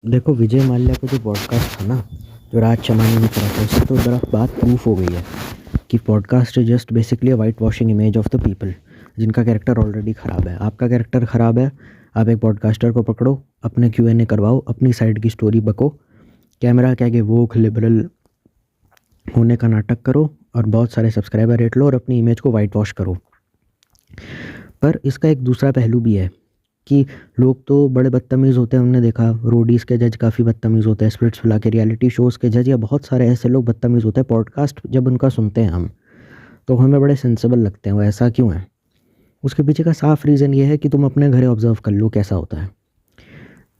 देखो, विजय माल्या का जो पॉडकास्ट था ना, जो राज शमानी ने करा था, उससे तो ज़रा बात प्रूफ हो गई है कि podcast is just basically a white washing image of the people जिनका कैरेक्टर ऑलरेडी ख़राब है। आपका कैरेक्टर ख़राब है, आप एक पॉडकास्टर को पकड़ो, अपने Q&A करवाओ, अपनी साइड की स्टोरी बको, कैमरा क्या कि वोक लिबरल होने का नाटक करो और बहुत सारे सब्सक्राइबर रेट लो और अपनी इमेज को वाइट वॉश करो। पर इसका एक दूसरा पहलू भी है कि लोग तो बड़े बदतमीज़ होते हैं। हमने देखा रोडीज़ के जज काफ़ी बदतमीज़ होते हैं, स्प्लिट्सविला के रियलिटी शोज़ के जज या बहुत सारे ऐसे लोग बदतमीज़ होते हैं। पॉडकास्ट जब उनका सुनते हैं हम, तो हमें बड़े सेंसिबल लगते हैं। वो ऐसा क्यों है? उसके पीछे का साफ रीज़न ये है कि तुम अपने घरे ऑब्ज़र्व कर लो कैसा होता है।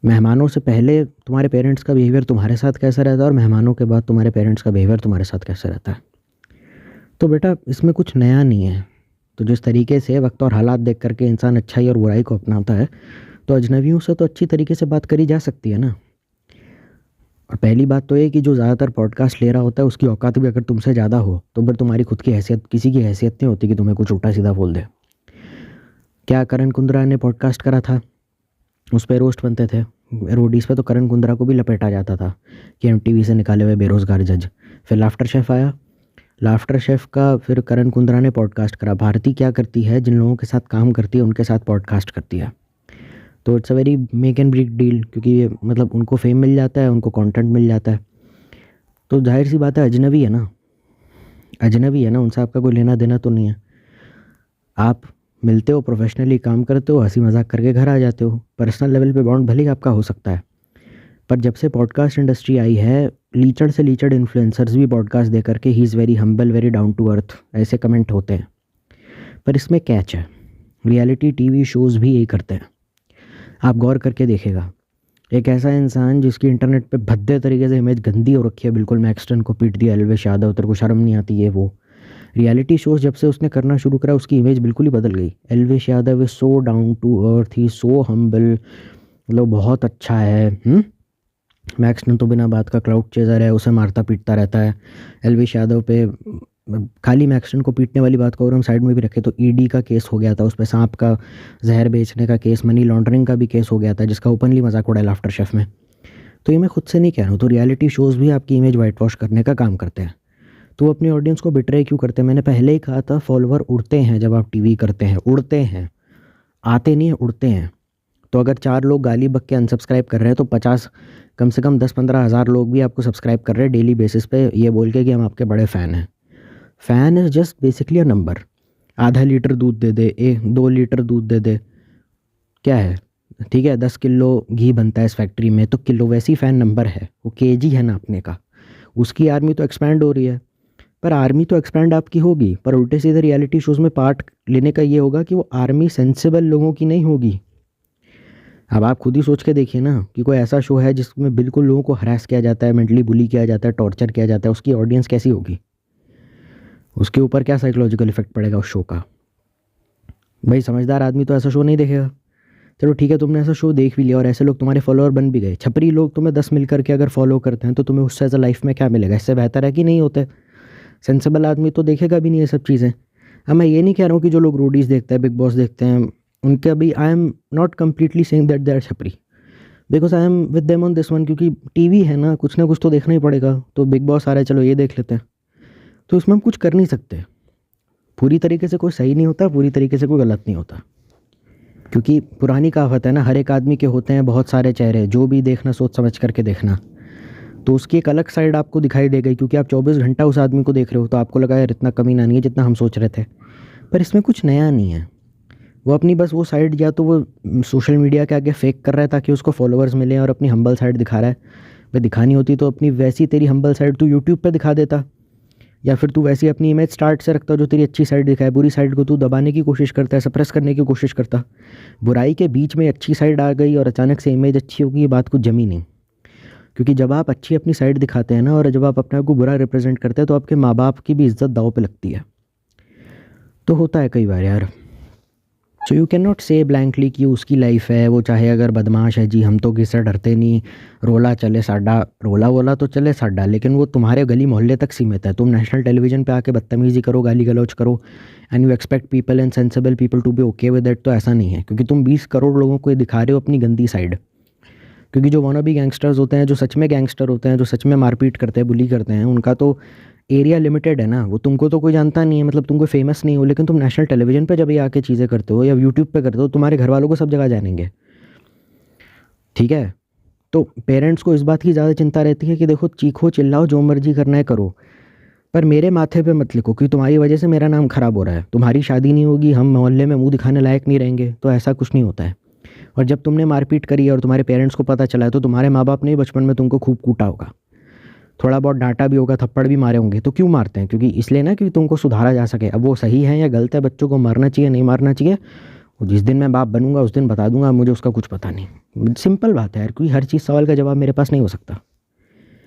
मेहमानों से पहले तुम्हारे पेरेंट्स का बिहेवियर तुम्हारे साथ कैसा रहता है और मेहमानों के बाद तुम्हारे पेरेंट्स का बिहेवियर तुम्हारे साथ कैसा रहता है। तो बेटा, इसमें कुछ नया नहीं है। तो जिस तरीके से वक्त और हालात देख करके इंसान अच्छाई और बुराई को अपनाता है, तो अजनबियों से तो अच्छी तरीके से बात करी जा सकती है ना। और पहली बात तो ये कि जो ज़्यादातर पॉडकास्ट ले रहा होता है उसकी औकात भी अगर तुमसे ज़्यादा हो, तो फिर तुम्हारी खुद की हैसियत किसी की हैसियत नहीं होती कि तुम्हें कुछ उल्टा सीधा बोल दे। क्या करण कुंद्रा ने पॉडकास्ट करा था, उस पर रोस्ट बनते थे। रोडीज़ पे तो करण कुंद्रा को भी लपेटा जाता था कि MTV से निकाले हुए बेरोज़गार जज। फिर लाफ्टर शेफ़ आया, लाफ्टर शेफ़ का फिर करण कुंद्रा ने पॉडकास्ट करा। भारती क्या करती है, जिन लोगों के साथ काम करती है उनके साथ पॉडकास्ट करती है। तो it's a very make and break deal, क्योंकि ये मतलब उनको फेम मिल जाता है, उनको कंटेंट मिल जाता है। तो जाहिर सी बात है, अजनबी है ना, अजनबी है ना, उनसे आपका कोई लेना देना तो नहीं है। आप मिलते हो, प्रोफेशनली काम करते हो, हंसी मजाक करके घर आ जाते हो। पर्सनल लेवल पे बॉन्ड भले ही आपका हो सकता है, पर जब से पॉडकास्ट इंडस्ट्री आई है, लीचड़ से लीचड़ इन्फ्लुएंसर्स भी पॉडकास्ट दे करके ही is very humble, very down to earth ऐसे कमेंट होते हैं। पर इसमें कैच है, रियलिटी TV शोज़ भी यही करते हैं। आप गौर करके देखिएगा, एक ऐसा इंसान जिसकी इंटरनेट पे भद्दे तरीके से इमेज गंदी हो रखी है, बिल्कुल मैक्सटन को पीट दिया, एल्वेश यादव, तेरे को शर्म नहीं आती, ये वो। रियलिटी शोज जब से उसने करना शुरू करा, उसकी इमेज बिल्कुल ही बदल गई। Elvish Yadav is so down to earth, he so humble, मतलब बहुत अच्छा है। मैक्सटन तो बिना बात का क्लाउड चेजर है, उसे मारता पीटता रहता है। एल्वेश यादव पे खाली मैक्सटन को पीटने वाली बात को अगर हम साइड में भी रखें तो ED का केस हो गया था, उस पर सांप का जहर बेचने का केस, मनी लॉन्ड्रिंग का भी केस हो गया था, जिसका ओपनली मजाक उड़ाया लाफ्टर शेफ में। तो ये मैं खुद से नहीं कह रहा हूँ, तो रियलिटी शोज़ भी आपकी इमेज वाइट वॉश करने का काम करते हैं। तो वो अपनी ऑडियंस को बिट्रे क्यों करते हैं? मैंने पहले ही कहा था, फॉलोअर उड़ते हैं जब आप TV करते हैं, उड़ते हैं, आते नहीं हैं, उड़ते हैं। तो अगर 4 लोग गाली बक के अनसब्सक्राइब कर रहे हैं, तो 50 कम से कम 10-15 हज़ार लोग भी आपको सब्सक्राइब कर रहे हैं डेली बेसिस पे, ये बोल के कि हम आपके बड़े फ़ैन हैं। Fan is just basically a number. आधा लीटर दूध दे दे, 2 लीटर दूध दे दे, क्या है? ठीक है, 10 किलो घी बनता है इस फैक्ट्री में, तो किलो वैसी फ़ैन नंबर है, वो KG है नापने का। उसकी आर्मी तो एक्सपैंड हो रही है, पर आर्मी तो एक्सपैंड आपकी होगी, पर उल्टे सीधे रियलिटी शोज़ में पार्ट लेने का ये होगा कि वो आर्मी सेंसिबल लोगों की नहीं होगी। अब आप खुद ही सोच के देखिए ना, कि कोई ऐसा शो है जिसमें बिल्कुल लोगों को हरास किया जाता है, मेंटली बुली किया जाता है, टॉर्चर किया जाता है, उसकी ऑडियंस कैसी होगी? उसके ऊपर क्या साइकोलॉजिकल इफेक्ट पड़ेगा उस शो का? भाई, समझदार आदमी तो ऐसा शो नहीं देखेगा। चलो ठीक है, तुमने ऐसा शो देख भी लिया और ऐसे लोग तुम्हारे फॉलोअर बन भी गए, छपरी लोग तुम्हें 10 मिल करके अगर फॉलो करते हैं, तो तुम्हें उससे एज अ लाइफ में क्या मिलेगा? इससे बेहतर है कि नहीं होते? सेंसिबल आदमी तो देखेगा भी नहीं ये सब चीज़ें। अब मैं ये नहीं कह रहा हूँ कि जो लोग रोडीज़ देखते हैं, बिग बॉस देखते हैं, उनके अभी I am not completely saying that they are छपरी, because I am with them on this one, क्योंकि TV है ना कुछ तो देखना ही पड़ेगा। तो बिग बॉस आ रहा है, चलो ये देख लेते हैं, तो इसमें हम कुछ कर नहीं सकते। पूरी तरीके से कोई सही नहीं होता, पूरी तरीके से कोई गलत नहीं होता, क्योंकि पुरानी कहावत है ना, हर एक आदमी के होते हैं बहुत सारे चेहरे, जो भी देखना सोच समझ करके देखना। तो उसकी एक अलग साइड आपको दिखाई देगी, क्योंकि आप 24 घंटा उस आदमी को देख रहे हो, तो आपको लगा यार इतना कमीना नहीं है जितना हम सोच रहे थे। पर इसमें कुछ नया नहीं है। वो अपनी बस वो साइड या तो वो सोशल मीडिया के आगे फेक कर रहा है ताकि उसको फॉलोअर्स मिलें, और अपनी हम्बल साइड दिखा रहा है। भाई, दिखानी होती तो अपनी वैसी तेरी हम्बल साइड तू यूट्यूब पे दिखा देता, या फिर तू वैसी अपनी इमेज स्टार्ट से रखता जो तेरी अच्छी साइड दिखाए। बुरी साइड को तू दबाने की कोशिश करता है, सप्रेस करने की कोशिश करता। बुराई के बीच में अच्छी साइड आ गई और अचानक से इमेज अच्छी होगी, ये बात कुछ जमी नहीं। क्योंकि जब आप अच्छी अपनी साइड दिखाते हैं ना, और जब आप अपने आप को बुरा रिप्रेजेंट करते हैं, तो आपके माँ बाप की भी इज्जत दाव पे लगती है। तो होता है कई बार यार। सो यू कैन नॉट से ब्लैंकली कि उसकी लाइफ है, वो चाहे अगर बदमाश है, जी हम तो किससे डरते नहीं, रोला चले साडा, रोला वोला तो चले साडा, लेकिन वो तुम्हारे गली मोहल्ले तक सीमित है। तुम नेशनल टेलीविजन पे आके बदतमीजी करो, गाली गलौज करो, and you expect people and sensible people to be okay with it, तो ऐसा नहीं है, क्योंकि तुम 20 करोड़ लोगों को ये दिखा रहे हो अपनी गंदी साइड। क्योंकि जो वानाबी गैंगस्टर्स होते हैं, जो सच में गैंगस्टर होते हैं, जो सच में मारपीट करते हैं, बुली करते हैं, उनका तो एरिया लिमिटेड है ना। वो तुमको तो कोई जानता नहीं है, मतलब तुम कोई फेमस नहीं हो, लेकिन तुम नेशनल टेलीविजन पे जब ये आके चीज़ें करते हो या यूट्यूब पे करते हो, तुम्हारे घर वालों को सब जगह जानेंगे। ठीक है, तो पेरेंट्स को इस बात की ज़्यादा चिंता रहती है कि देखो चीखो चिल्लाओ जो मर्जी करना है करो, पर मेरे माथे पे मत लिखो क्योंकि तुम्हारी वजह से मेरा नाम ख़राब हो रहा है। तुम्हारी शादी नहीं होगी, हम मोहल्ले में मुंह दिखाने लायक नहीं रहेंगे, तो ऐसा कुछ नहीं होता है। और जब तुमने मारपीट करी है और तुम्हारे पेरेंट्स को पता चला है, तो तुम्हारे माँ बाप ने बचपन में तुमको खूब कूटा होगा, थोड़ा बहुत डांटा भी होगा, थप्पड़ भी मारे होंगे। तो क्यों मारते हैं? क्योंकि इसलिए ना कि तुमको सुधारा जा सके। अब वो सही है या गलत है, बच्चों को मारना चाहिए नहीं मारना चाहिए, जिस दिन मैं बाप बनूंगा उस दिन बता दूंगा, मुझे उसका कुछ पता नहीं। सिंपल बात है यार, कोई हर चीज़ सवाल का जवाब मेरे पास नहीं हो सकता।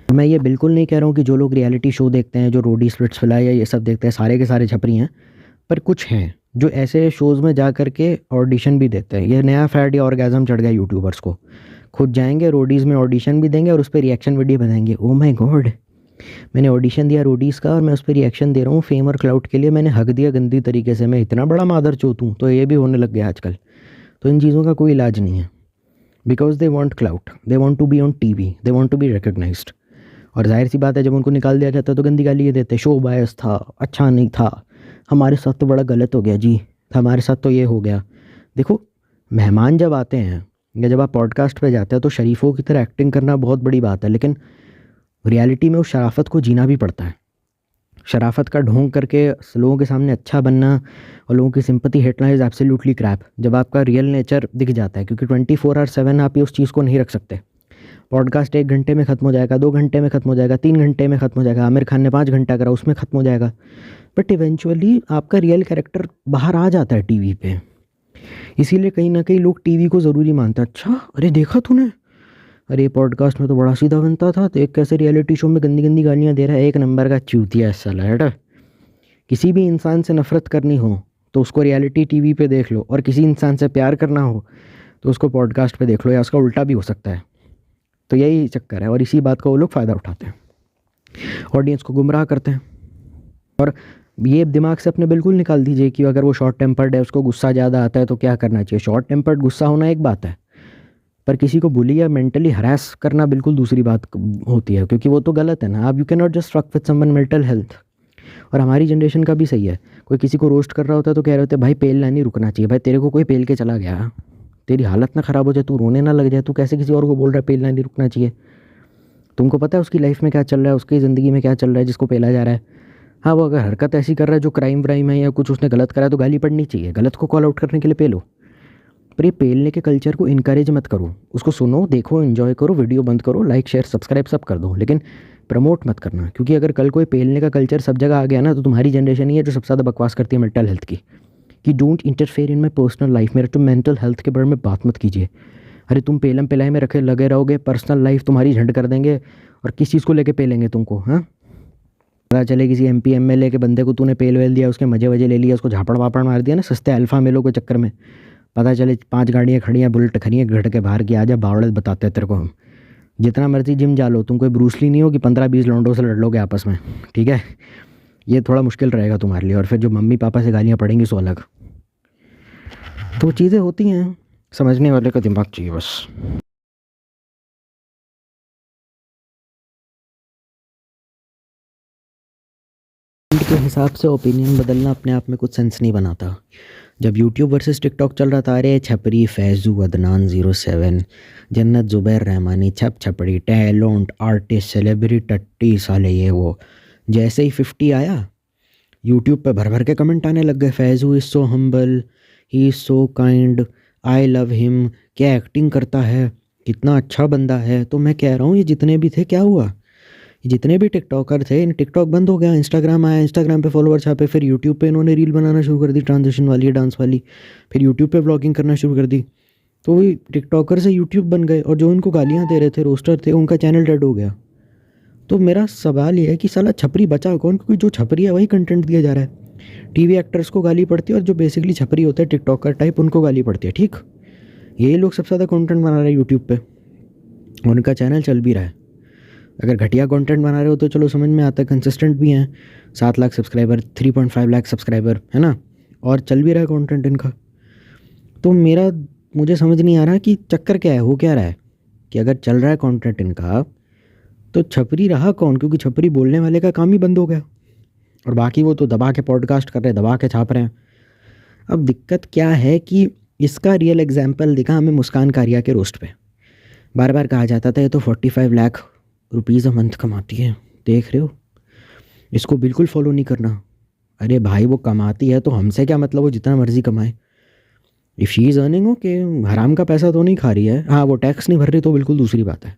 मैं ये बिल्कुल नहीं कह रहा हूँ कि जो लोग रियलिटी शो देखते हैं, जो रोडी स्प्लिट्सविला या ये सब देखते हैं, सारे के सारे छपरी हैं। पर कुछ हैं जो ऐसे शोज़ में जा कर के ऑडिशन भी देते हैं। ये नया फैड या ऑर्गेज़म चढ़ गया यूट्यूबर्स को, खुद जाएंगे रोडीज़ में ऑडिशन भी देंगे और उस पर रिएक्शन वीडियो बनाएंगे। ओ माय गॉड, मैंने ऑडिशन दिया रोडीज़ का और मैं उस पर रिएक्शन दे रहा हूँ फेम और क्लाउड के लिए। मैंने हक दिया गंदी तरीके से, मैं इतना बड़ा मादर चोत हूँ। तो ये भी होने लग गया आजकल। तो इन चीज़ों का कोई इलाज नहीं है, because they want clout, they want to be on TV., they want to be recognised. और जाहिर सी बात है, जब उनको निकाल दिया जाता है तो गंदी गाली ये देते, शो बायस था, अच्छा नहीं था, हमारे साथ तो बड़ा गलत हो गया जी, हमारे साथ तो ये हो गया। देखो, मेहमान जब आते हैं या जब आप पॉडकास्ट पे जाते हैं तो शरीफों की तरह एक्टिंग करना बहुत बड़ी बात है, लेकिन रियलिटी में उस शराफत को जीना भी पड़ता है। शराफत का ढोंग करके लोगों के सामने अच्छा बनना और लोगों की सिंपैथी हिटना इज़ एब्सोल्युटली क्रैप, जब आपका रियल नेचर दिख जाता है। क्योंकि 24/7 आप ये उस चीज़ को नहीं रख सकते। पॉडकास्ट 1 घंटे में ख़त्म हो जाएगा, 2 घंटे में ख़त्म हो जाएगा, 3 घंटे में ख़त्म हो जाएगा। आमिर खान ने 5 घंटा करा, उसमें ख़त्म हो जाएगा। बट इवेंचुअली आपका रियल कैरेक्टर बाहर आ जाता है टीवी पे। इसीलिए कहीं ना कहीं लोग टीवी को ज़रूरी मानते हैं। अच्छा, अरे देखा तूने, अरे पॉडकास्ट में तो बड़ा सीधा बनता था, तो एक कैसे रियलिटी शो में गंदी गंदी गालियाँ दे रहा है, एक नंबर का चूतिया है साला। हट। किसी भी इंसान से नफ़रत करनी हो तो उसको रियलिटी टीवी पे देख लो, और किसी इंसान से प्यार करना हो तो उसको पॉडकास्ट पे देख लो, या उसका उल्टा भी हो सकता है। तो यही चक्कर है, और इसी बात का वो लोग फ़ायदा उठाते हैं, ऑडियंस को गुमराह करते हैं। और ये दिमाग से अपने बिल्कुल निकाल दीजिए कि अगर वो शॉर्ट टेम्पर्ड है, उसको गुस्सा ज़्यादा आता है, तो क्या करना चाहिए। शॉर्ट टेम्पर्ड गुस्सा होना एक बात है, पर किसी को बुली या मेंटली हरास करना बिल्कुल दूसरी बात होती है, क्योंकि वो तो गलत है ना। आप you can not just fuck with someone mental health. और हमारी जनरेशन का भी सही है, कोई किसी को रोस्ट कर रहा होता है तो कह रहे होते भाई पेलना नहीं रुकना चाहिए। भाई तेरे को कोई पेल के चला गया, तेरी हालत ना ख़राब हो जाए, तू रोने ना लग जाए, तू कैसे किसी और को बोल रहा है पेलना नहीं रुकना चाहिए। तुमको पता है उसकी लाइफ में क्या चल रहा है, उसकी ज़िंदगी में क्या चल रहा है जिसको पेला जा रहा है। हाँ, वो अगर हरकत ऐसी कर रहा है जो क्राइम व्राइम है या कुछ उसने गलत करा है तो गाली पड़नी चाहिए, गलत को कॉल आउट करने के लिए पेलो। पर ये पेलने के कल्चर को इनकरेज मत करो, उसको सुनो, देखो, एंजॉय करो, वीडियो बंद करो, लाइक शेयर सब्सक्राइब सब कर दो, लेकिन प्रमोट मत करना। क्योंकि अगर कल कोई पेलने का कल्चर सब जगह आ गया ना, तो तुम्हारी जनरेशन ही है जो सबसे ज़्यादा बकवास करती है मेंटल हेल्थ की, कि don't interfere in my personal life, मेरे तो मेंटल हेल्थ के बारे में बात मत कीजिए। अरे तुम पेलम पिलाई में रखे लगे रहोगे, पर्सनल लाइफ तुम्हारी झंड कर देंगे, और किस चीज़ को लेके पेलेंगे तुमको। हाँ, पता चले किसी MP MLA के बंदे को तूने पेल वेल दिया, उसके मजे वजे ले लिया, उसको झापड़ वापड़ मार दिया ना सस्ते अल्फा मेलों के चक्कर में, पता चले 5 गाड़ियाँ खड़ी हैं, बुलेट खड़ी हैं, घट के बाहर की, आ जा बावड़त बताते हैं तेरे को हम। जितना मर्जी जिम जा लो, तुम कोई ब्रूसली नहीं हो कि 15-20 लौंडों से लड़ लोगे आपस में। ठीक है, ये थोड़ा मुश्किल रहेगा तुम्हारे लिए, और फिर जो मम्मी पापा से गालियाँ पड़ेंगी सो अलग। तो चीज़ें होती हैं, समझने वाले का दिमाग चाहिए बस। के हिसाब से ओपिनियन बदलना अपने आप में कुछ सेंस नहीं बनाता। जब यूट्यूब वर्सेस टिकटॉक चल रहा था, अरे छपरी फैज़ू अदनान 07 जन्नत ज़ुबैर रहमानी छप छपड़ी टैलेंट आर्टिस्ट सेलिब्रिटी टट्टी साले ये वो, जैसे ही 50 आया यूट्यूब पे भर भर के कमेंट आने लग गए, Faizu is so humble, he is so kind, I love him, क्या एक्टिंग करता है, कितना अच्छा बंदा है। तो मैं कह रहा हूँ ये जितने भी थे क्या हुआ, जितने भी टिकटॉकर थे, इन टिकटॉक बंद हो गया, इंस्टाग्राम आया, इंस्टाग्राम पे फॉलोअर छापे, फिर यूट्यूब पे इन्होंने रील बनाना शुरू कर दी ट्रांजिशन वाली, डांस वाली, फिर यूट्यूब पे व्लॉगिंग करना शुरू कर दी। तो वही टिकटॉकर से यूट्यूब बन गए, और जो इनको गालियाँ दे रहे थे, रोस्टर थे, उनका चैनल डेड हो गया। तो मेरा सवाल ये है कि साला छपरी बचा कौन, क्योंकि जो छपरी है वही कंटेंट दिया जा रहा है। टीवी एक्टर्स को गाली पड़ती है, और जो बेसिकली छपरी होता है टिकटॉकर टाइप, उनको गाली पड़ती है। ठीक, यही लोग सबसे ज़्यादा कंटेंट बना रहे हैं यूट्यूब पे, उनका चैनल चल भी रहा है। अगर घटिया कंटेंट बना रहे हो तो चलो समझ में आता है, कंसिस्टेंट भी हैं, 7 लाख सब्सक्राइबर, 3.5 लाख सब्सक्राइबर है ना, और चल भी रहा है कंटेंट इनका। तो मुझे समझ नहीं आ रहा कि चक्कर क्या है, हो क्या रहा है, कि अगर चल रहा है कंटेंट इनका तो छपरी रहा कौन, क्योंकि छपरी बोलने वाले का काम ही बंद हो गया और बाकी वो तो दबा के पॉडकास्ट कर रहे हैं, दबा के छाप रहे हैं। अब दिक्कत क्या है कि इसका रियल एग्जाम्पल दिखा हमें मुस्कान कारिया के रोस्ट पे। बार बार कहा जाता था ये तो 45 लाख रुपीज़ अ मंथ कमाती है, देख रहे हो, इसको बिल्कुल फॉलो नहीं करना। अरे भाई वो कमाती है तो हमसे क्या मतलब, वो जितना मर्जी कमाए। If she is earning okay, हराम का पैसा तो नहीं खा रही है। हाँ वो टैक्स नहीं भर रही तो बिल्कुल दूसरी बात है।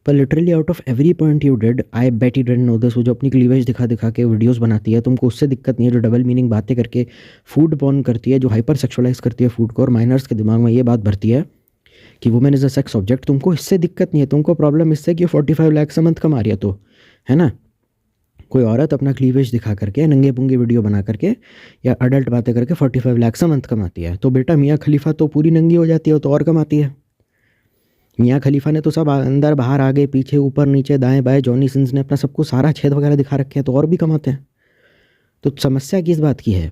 पर literally out of every point you did, I bet you didn't know this, वो जो अपनी क्लीवेज दिखा दिखा के वीडियोस बनाती है, तुमको उससे दिक्कत नहीं है। जो डबल मीनिंग बातें करके फूड पॉर्न करती है, जो हाइपर सेक्सुअलाइज करती है फूड को और माइनर्स के दिमाग में ये बात भरती है कि women is a sex object, तुमको इससे दिक्कत नहीं है। तुमको प्रॉब्लम इससे कि 45 लाख मंथ कमा रही है, तो है ना। कोई औरत अपना क्लीवेज दिखा करके नंगे पुंगे वीडियो बना करके या अडल्ट बातें करके 45 लाख मंथ कमाती है, तो बेटा मियाँ खलीफा तो पूरी नंगी हो जाती है तो और कमाती है। मियाँ खलीफा ने तो सब अंदर बाहर आगे पीछे ऊपर नीचे दाएं बाएं, जॉनी सिंस ने अपना सबको सारा छेद वगैरह दिखा रखे हैं तो और भी कमाते हैं। तो समस्या किस बात की है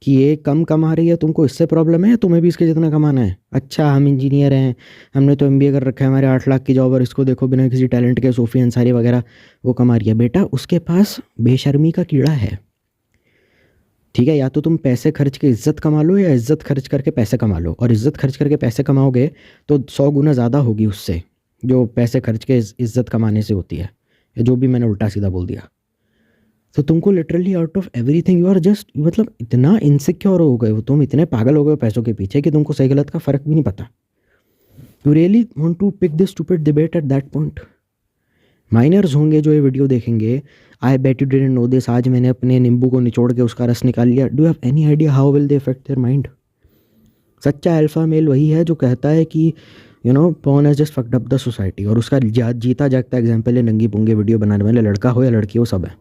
कि ये कम कमा रही है, तुमको इससे प्रॉब्लम है या तुम्हें भी इसके जितना कमाना है। अच्छा हम इंजीनियर हैं, हमने तो MBA कर रखा है, हमारे 8 लाख की जॉब, और इसको देखो बिना किसी टैलेंट के सोफ़ी अंसारी वगैरह वो कमा रही है। बेटा उसके पास बेशर्मी का कीड़ा है, ठीक है। या तो तुम पैसे खर्च के इज़्ज़त कमा लो या इज़्ज़त खर्च करके पैसे कमा लो, और इज़्ज़त खर्च करके पैसे कमाओगे तो 100 गुना ज़्यादा होगी उससे जो पैसे खर्च के इज़्ज़त कमाने से होती है, या जो भी मैंने उल्टा सीधा बोल दिया। तो तुमको literally out of everything you are just, मतलब इतना इनसिक्योर हो गए हो तुम, इतने पागल हो गए हो पैसों के पीछे कि तुमको सही गलत का फ़र्क भी नहीं पता। You really want to pick this stupid debate at that point. Minors होंगे जो ये वीडियो देखेंगे, I bet you didn't know this, आज मैंने अपने नींबू को निचोड़ के उसका रस निकाल लिया, do have any idea how will they affect their mind. सच्चा अल्फा मेल वही है जो कहता है कि you know porn has just fucked up the society, और उसका जीता जागता एग्जाम्पल है नंगी पुंगे वीडियो बनाने वाले, लड़का हो या लड़की हो सब है।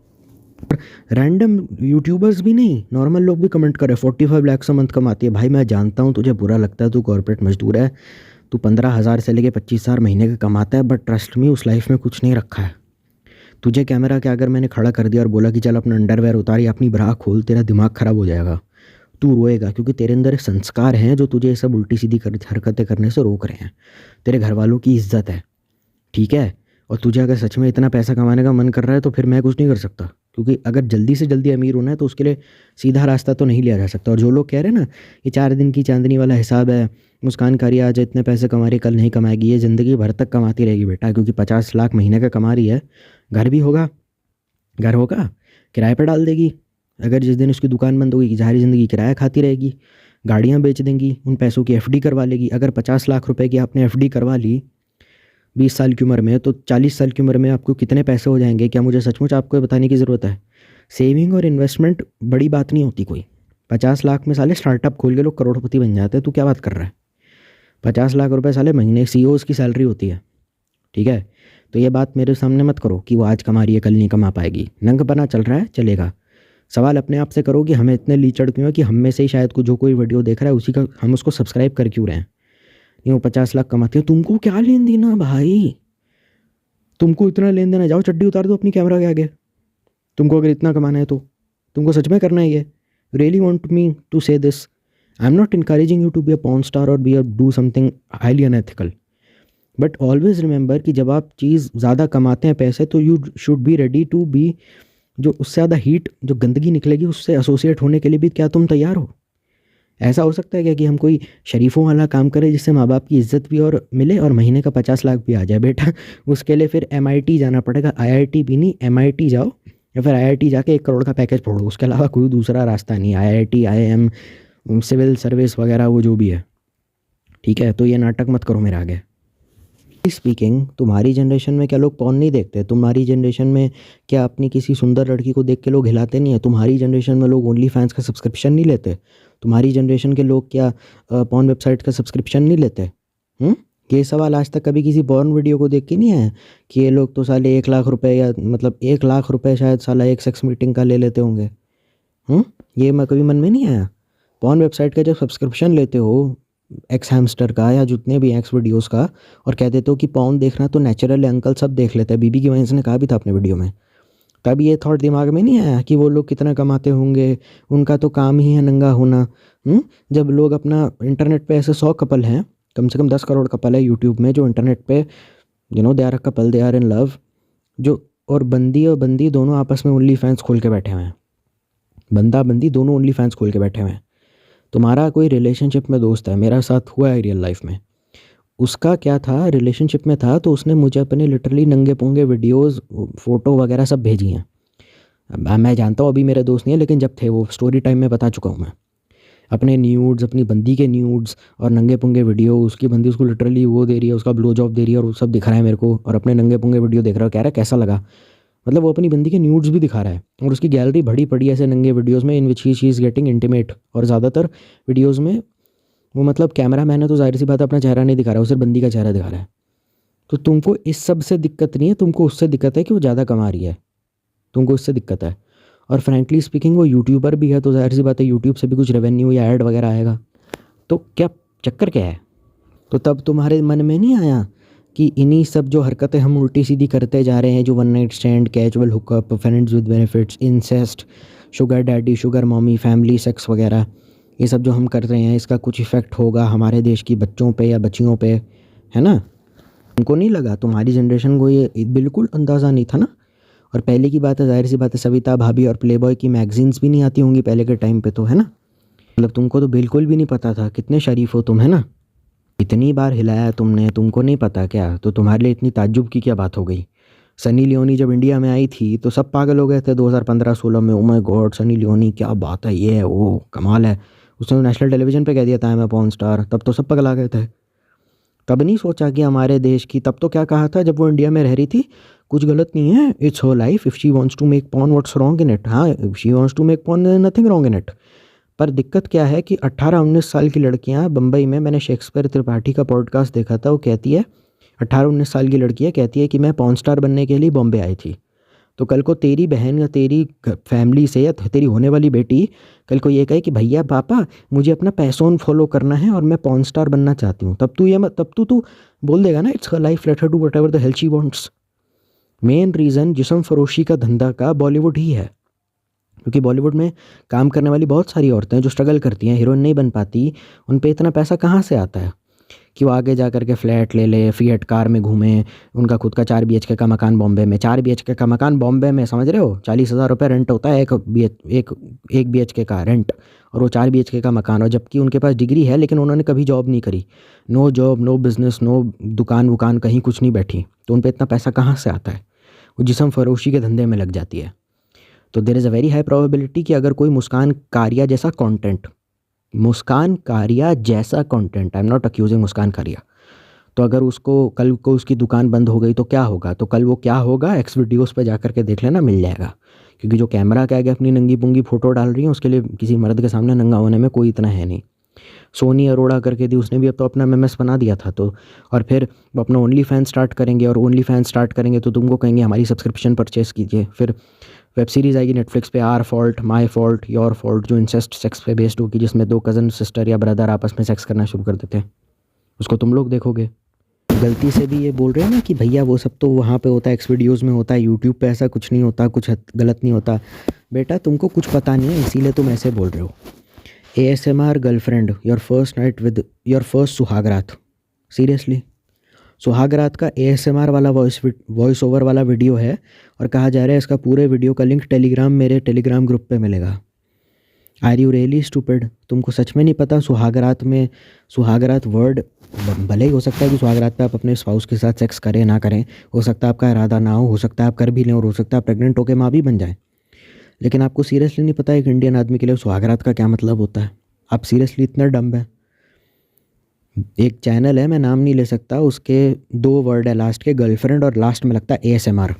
रैंडम यूट्यूबर्स भी नहीं, नॉर्मल लोग भी कमेंट कर रहे 45 लाख मंथ कमाती है। भाई मैं जानता हूँ तुझे बुरा लगता है, तू कॉर्पोरेट मजदूर है, तू 15,000 से लेके 25,000 महीने का कमाता है, बट ट्रस्ट मी उस लाइफ में कुछ नहीं रखा है। तुझे कैमरा के अगर मैंने खड़ा कर दिया और बोला कि चल अपना अंडरवेयर उतार या अपनी ब्रा खोल, तेरा दिमाग ख़राब हो जाएगा, तू रोएगा, क्योंकि तेरे अंदर संस्कार हैं जो तुझे ये सब उल्टी सीधी हरकतें करने से रोक रहे हैं। तेरे घर वालों की इज्जत है, ठीक है। और तुझे अगर सच में इतना पैसा कमाने का मन कर रहा है तो फिर मैं कुछ नहीं कर सकता, क्योंकि अगर जल्दी से जल्दी अमीर होना है तो उसके लिए सीधा रास्ता तो नहीं लिया जा सकता। और जो लोग कह रहे हैं ना ये 4 दिन की चांदनी वाला हिसाब है, मुस्कान कारिया आज इतने पैसे कमा रही कल नहीं कमाएगी, ये ज़िंदगी भर तक कमाती रहेगी बेटा, क्योंकि 50 लाख महीने का कमा रही है। घर भी होगा, घर होगा किराए पर डाल देगी, अगर जिस दिन उसकी दुकान बंद होगी सारी ज़िंदगी किराया खाती रहेगी। गाड़ियाँ बेच देंगी, उन पैसों की FD करवा लेगी। अगर 50 लाख रुपए की आपने FD करवा ली 20 साल की उम्र में, तो 40 साल की उम्र में आपको कितने पैसे हो जाएंगे, क्या मुझे सचमुच आपको बताने की ज़रूरत है। सेविंग और इन्वेस्टमेंट बड़ी बात नहीं होती कोई। 50 लाख में साले स्टार्टअप खोल के लोग करोड़पति बन जाते हैं, तू क्या बात कर रहा है। 50 लाख रुपए साले महीने CEOs की सैलरी होती है, ठीक है। तो ये बात मेरे सामने मत करो कि वो आज कमा रही है कल नहीं कमा पाएगी। नंगपना चल रहा है चलेगा, सवाल अपने आप से करो कि हमें इतने लीचड़ क्यों है कि हम में से ही शायद जो कोई वीडियो देख रहा है उसी का हम उसको सब्सक्राइब कर क्यों रहे हैं। नहीं वो 50 लाख कमाते हैं, तुमको क्या लेन देना भाई, तुमको इतना लेन देना, जाओ चड्डी उतार दो अपनी कैमरा के आगे। तुमको अगर इतना कमाना है तो तुमको सच में करना है ये। Really want me to say this, I am not encouraging you to be a porn star और be a do something highly unethical, but always remember कि जब आप चीज़ ज़्यादा कमाते हैं पैसे, तो you should be ready to be, जो उससे ज़्यादा हीट जो गंदगी निकलेगी उससे एसोसिएट होने के लिए भी क्या तुम तैयार हो। ऐसा हो सकता है क्या कि हम कोई शरीफों वाला काम करें जिससे माँ बाप की इज्जत भी और मिले और महीने का 50 लाख भी आ जाए। बेटा उसके लिए फिर MIT जाना पड़ेगा, IIT भी नहीं, MIT जाओ, या फिर IIT जाके 1 करोड़ का पैकेज फोड़ो, उसके अलावा कोई दूसरा रास्ता नहीं। IIT IIM सिविल सर्विस वगैरह वो जो भी है, ठीक है। तो ये नाटक मत करो मेरे आगे। स्पीकिंग, तुम्हारी जनरेशन में क्या लोग पॉर्न नहीं देखते? तुम्हारी जनरेशन में क्या अपनी किसी सुंदर लड़की को देख के लोग हिलाते नहीं है? तुम्हारी जनरेशन में लोग ओनली फैंस का सब्सक्रिप्शन नहीं लेते? तुम्हारी जनरेशन के लोग क्या पॉर्न वेबसाइट का सब्सक्रिप्शन नहीं लेते? ये सवाल आज तक कभी किसी पॉर्न वीडियो को देख के नहीं आया कि ये लोग तो साले 1 लाख रुपए, या मतलब 1 लाख रुपए शायद साला एक सेक्स मीटिंग का ले लेते होंगे। ये मैं कभी मन में नहीं आया। पॉर्न वेबसाइट का जब सब्सक्रिप्शन लेते हो एक्स हैमस्टर का या जितने भी एक्स वीडियोस का, और कह देते हो कि पॉर्न देखना तो नेचुरल है, अंकल सब देख लेते हैं, बीबी की वजह ने कहा भी था अपने वीडियो में, तब ये थॉट दिमाग में नहीं आया कि वो लोग कितना कमाते होंगे, उनका तो काम ही है नंगा होना। जब लोग अपना इंटरनेट पे ऐसे 100 कपल हैं, कम से कम 10 करोड़ कपल है यूट्यूब में जो इंटरनेट पे they are a couple, they are in love, जो और बंदी दोनों आपस में ओनली फैंस खोल के बैठे हुए हैं, बंदा बंदी दोनों ओनली फैंस खोल के बैठे हुए हैं। तुम्हारा कोई रिलेशनशिप में दोस्त है, मेरा साथ हुआ है रियल लाइफ में, उसका क्या था, रिलेशनशिप में था तो उसने मुझे अपने लिटरली नंगे पोंगे वीडियोस, फ़ोटो वगैरह सब भेजी हैं। मैं जानता हूँ अभी मेरे दोस्त नहीं है, लेकिन जब थे वो स्टोरी टाइम में बता चुका हूँ मैं। अपने न्यूड्स, अपनी बंदी के न्यूड्स और नंगे पुंगे वीडियो, उसकी बंदी उसको लिटरली वो दे रही है, उसका ब्लो जॉब दे रही है और वो सब दिख रहा है मेरे को, और अपने नंगे पुंगे वीडियो देख रहा है, कह रहा है कैसा लगा। मतलब वो अपनी बंदी के न्यूड्स भी दिखा रहा है और उसकी गैलरी भरी पड़ी है ऐसे नंगे वीडियोज़ में, इन विच ही इज़ गेटिंग इंटीमेट। और ज़्यादातर वीडियोज़ में वो मतलब कैमरा मैन है तो जाहिर सी बात है अपना चेहरा नहीं दिखा रहा है, वो सिर्फ बंदी का चेहरा दिखा रहा है। तो तुमको इस सब से दिक्कत नहीं है, तुमको उससे दिक्कत है कि वो ज़्यादा कमा रही है, तुमको इससे दिक्कत है। और फ्रैंकली स्पीकिंग वो यूट्यूबर भी है तो जाहिर सी बात है यूट्यूब से भी कुछ रेवेन्यू या ऐड वगैरह आएगा। तो क्या चक्कर क्या है? तो तब तुम्हारे मन में नहीं आया कि इन्हीं सब जो हरकतें हम उल्टी सीधी करते जा रहे हैं, जो one night stand, casual hookup, friends with benefits, incest, sugar daddy, sugar mommy, family sex वगैरह, ये सब जो हम कर रहे हैं, इसका कुछ इफ़ेक्ट होगा हमारे देश की बच्चों पे या बच्चियों पे, है ना? तुमको नहीं लगा? तुम्हारी जनरेशन को ये बिल्कुल अंदाज़ा नहीं था ना। और पहले की बात है, जाहिर सी बात है, सविता भाभी और प्लेबॉय की मैगजीन्स भी नहीं आती होंगी पहले के टाइम पे, तो है ना। मतलब तुमको तो बिल्कुल भी नहीं पता था, कितने शरीफ हो तुम, है ना। इतनी बार हिलाया तुमने, तुमको नहीं पता क्या? तो तुम्हारे लिए इतनी ताज्जुब की क्या बात हो गई? सनी लियोनी जब इंडिया में आई थी तो सब पागल हो गए थे 2015-16 में, oh my God Sunny Leone क्या बात है, ये है वो कमाल है। उसने तो नेशनल टेलीविज़न पे कह दिया था मैं पॉर्न स्टार, तब तो सब पगला गए थे। तब नहीं सोचा कि हमारे देश की, तब तो क्या कहा था जब वो इंडिया में रह रही थी, कुछ गलत नहीं है, it's her life, if she wants to make porn what's wrong in it. हाँ, if she wants to make porn nothing wrong in it. पर दिक्कत क्या है कि 18-19 साल की लड़कियां बम्बई में, मैंने शेक्सपियर त्रिपाठी का पॉडकास्ट देखा था, वो कहती है 18-19 साल की लड़की है, कहती है कि मैं पॉर्न स्टार बनने के लिए बॉम्बे आई थी। तो कल को तेरी बहन या तेरी फैमिली से या तेरी होने वाली बेटी कल को ये कहे कि भैया पापा मुझे अपना पैशन फॉलो करना है और मैं पॉर्न स्टार बनना चाहती हूँ, तब तू बोल देगा ना it's her life, let her do whatever the hell she wants. Main reason जिस्म फरोशी का धंधा का बॉलीवुड ही है, क्योंकि बॉलीवुड में काम करने वाली बहुत सारी औरतें हैं जो स्ट्रगल करती हैं, हीरोइन नहीं बन पाती, उन पे इतना पैसा कहाँ से आता है कि वो आगे जा कर के फ्लैट ले ले, फिएट कार में घूमें, उनका खुद का 4 BHK का मकान बॉम्बे में, 4 BHK का मकान बॉम्बे में, समझ रहे हो, 40,000 रुपये रेंट होता है एक BHK का रेंट, और वो 4 BHK का मकान, और जबकि उनके पास डिग्री है लेकिन उन्होंने कभी जॉब नहीं करी, no job, no business, no दुकान वुकान, कहीं कुछ नहीं बैठी, तो उन पर इतना पैसा कहाँ से आता है? वो जिस्म फरोशी के धंधे में लग जाती है। तो there is a very high probability कि अगर कोई मुस्कान कारिया जैसा कंटेंट, मुस्कान कारिया जैसा content, I am not accusing Muskan Kariya, तो अगर उसको कल को उसकी दुकान बंद हो गई तो क्या होगा? तो कल वो क्या होगा, एक्स वीडियोज़ पे जा कर के देख लेना, मिल जाएगा। क्योंकि जो कैमरा के आगे अपनी नंगी पुंगी फ़ोटो डाल रही है उसके लिए किसी मर्द के सामने नंगा होने में कोई इतना है नहीं। सोनी अरोड़ा करके थी, उसने भी अब तो अपना एमएमएस बना दिया था, तो और फिर वो अपना ओनली फैन स्टार्ट करेंगे, और ओनली फैन स्टार्ट करेंगे तो तुमको कहेंगे हमारी सब्सक्रिप्शन परचेज़ कीजिए। फिर वेब सीरीज़ आएगी नेटफ्लिक्स पे, our fault, my fault, your fault, जो इंसेस्ट सेक्स पे बेस्ड होगी, जिसमें 2 कज़न सिस्टर या ब्रदर आपस में सेक्स करना शुरू कर देते हैं, उसको तुम लोग देखोगे। गलती से भी ये बोल रहे हैं ना कि भैया वो सब तो वहाँ पे होता है, एक्स वीडियोज़ में होता है, यूट्यूब पे ऐसा कुछ नहीं होता, कुछ गलत नहीं होता। बेटा तुमको कुछ पता नहीं है इसीलिए तुम ऐसे बोल रहे हो। ASMR girlfriend, your first night with your first सुहागरात, सीरियसली सुहागरात का ASMR वाला वॉइस ओवर वाला वीडियो है, और कहा जा रहा है इसका पूरे वीडियो का लिंक मेरे टेलीग्राम ग्रुप पे मिलेगा। Are you really stupid? तुमको सच में नहीं पता सुहागरात में, सुहागरात वर्ड भले ही हो सकता है कि सुहागरात पे आप अपने स्पाउस के साथ सेक्स करें ना करें, हो सकता है आपका इरादा ना हो सकता है आप कर भी लें, और हो सकता है प्रेग्नेंट होकर माँ भी बन जाए, लेकिन आपको सीरियसली नहीं पता एक इंडियन आदमी के लिए सुहागरात का क्या मतलब होता है? आप सीरियसली इतना डम्ब है? एक चैनल है, मैं नाम नहीं ले सकता, उसके 2 वर्ड है लास्ट के, गर्लफ्रेंड और लास्ट में लगता है ASMR,